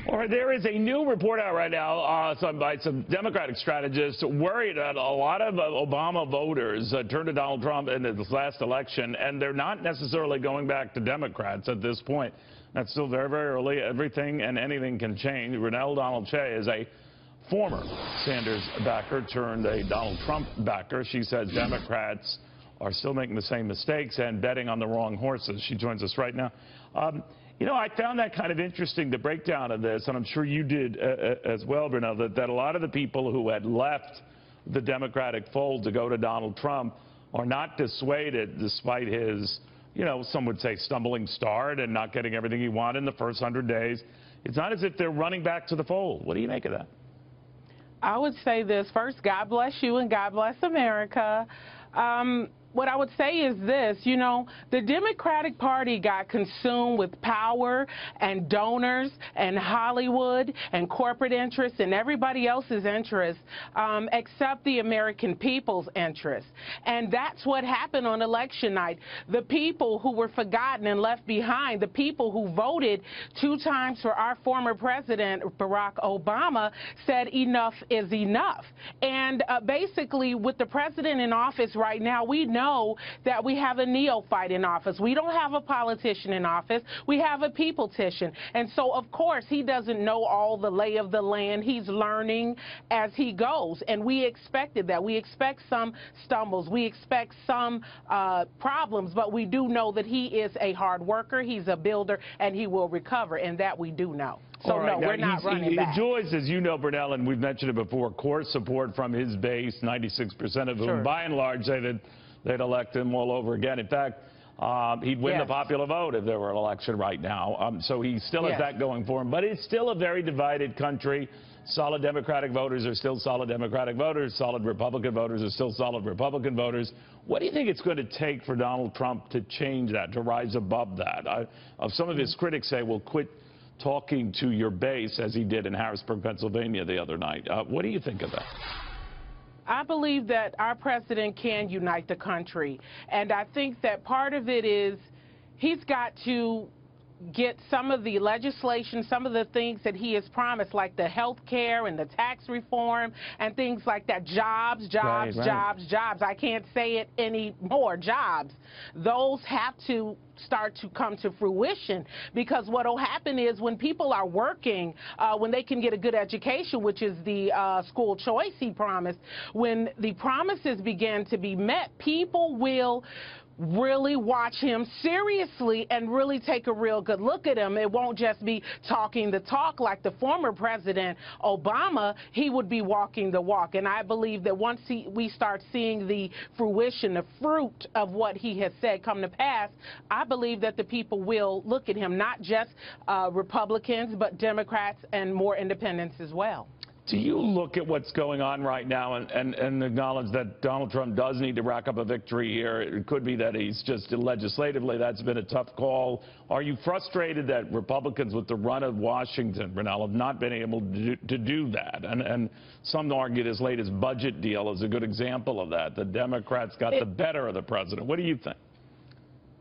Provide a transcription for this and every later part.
All right, there is a new report out right now by some Democratic strategists worried that a lot of Obama voters turned to Donald Trump in this last election, and they're not necessarily going back to Democrats at this point. That's still very, very early. Everything and anything can change. Brunell Kyei is a former Sanders backer turned a Donald Trump backer. She says Democrats are still making the same mistakes and betting on the wrong horses. She joins us right now. You know, I found that kind of interesting, the breakdown of this, and I'm sure you did as well, Brunell, that a lot of the people who had left the Democratic fold to go to Donald Trump are not dissuaded despite his, you know, some would say stumbling start and not getting everything he wanted in the first 100 days. It's not as if they're running back to the fold. What do you make of that? I would say this. First, God bless you and God bless America. What I would say is this, you know, the Democratic Party got consumed with power and donors and Hollywood and corporate interests and everybody else's interests except the American people's interests. And that's what happened on election night. The people who were forgotten and left behind, the people who voted 2 times for our former president, Barack Obama, said enough is enough. And basically, with the president in office right now, we know that we have a neophyte in office. We don't have a politician in office. We have a peopletician. And so, of course, he doesn't know all the lay of the land. He's learning as he goes. And we expected that. We expect some stumbles. We expect some problems. But we do know that he is a hard worker. He's a builder, and he will recover. And that we do know. So, right, no, we're not running back. He enjoys, as you know, Brunell, and we've mentioned it before, core support from his base, 96% of whom, by and large, say that they'd elect him all over again. In fact, he'd win the popular vote if there were an election right now. So he still has that going for him. But it's still a very divided country. Solid Democratic voters are still solid Democratic voters. Solid Republican voters are still solid Republican voters. What do you think it's going to take for Donald Trump to change that, to rise above that? Some of his critics say, well, quit talking to your base, as he did in Harrisburg, Pennsylvania the other night. What do you think of that? I believe that our president can unite the country. And I think that part of it is he's got to get some of the legislation, some of the things that he has promised, like the health care and the tax reform and things like that. Jobs. I can't say it anymore. Jobs. Those have to start to come to fruition, because what will happen is when people are working, when they can get a good education, which is the school choice he promised, when the promises begin to be met, people will really watch him seriously and really take a real good look at him. It won't just be talking the talk like the former president Obama. He would be walking the walk. And I believe that once we start seeing the fruition, the fruit of what he has said come to pass, I believe that the people will look at him, not just Republicans, but Democrats and more independents as well. Do you look at what's going on right now and acknowledge that Donald Trump does need to rack up a victory here? It could be that he's just legislatively, that's been a tough call. Are you frustrated that Republicans with the run of Washington, Brunell, have not been able to do that? And some argue this latest budget deal is a good example of that. The Democrats got the better of the president. What do you think?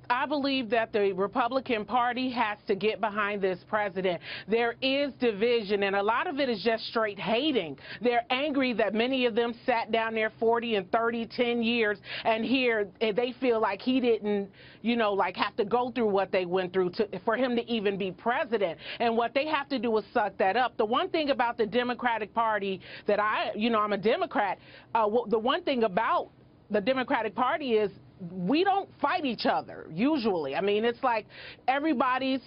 I believe that the Republican Party has to get behind this president. There is division, and a lot of it is just straight hating. They're angry that many of them sat down there 40 and 30, 10 years, and here they feel like he didn't, you know, like have to go through what they went through for him to even be president. And what they have to do is suck that up. The one thing about the Democratic Party that I'm a Democrat, the one thing about the Democratic Party is we don't fight each other, usually. I mean, it's like everybody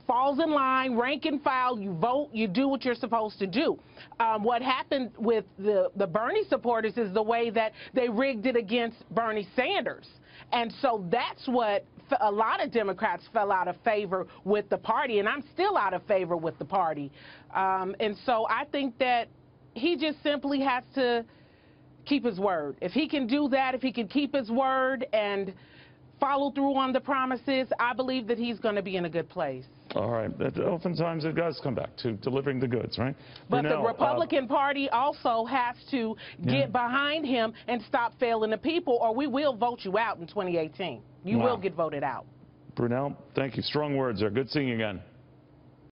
falls in line, rank and file, you vote, you do what you're supposed to do. What happened with the Bernie supporters is the way that they rigged it against Bernie Sanders. And so that's what a lot of Democrats fell out of favor with the party, and I'm still out of favor with the party. And so I think that he just simply has to keep his word. If he can do that, if he can keep his word and follow through on the promises, I believe that he's going to be in a good place. All right. Oftentimes it does come back to delivering the goods, right? But the Republican Party also has to get behind him and stop failing the people, or we will vote you out in 2018. You will get voted out. Brunell, thank you. Strong words there. Good seeing you again.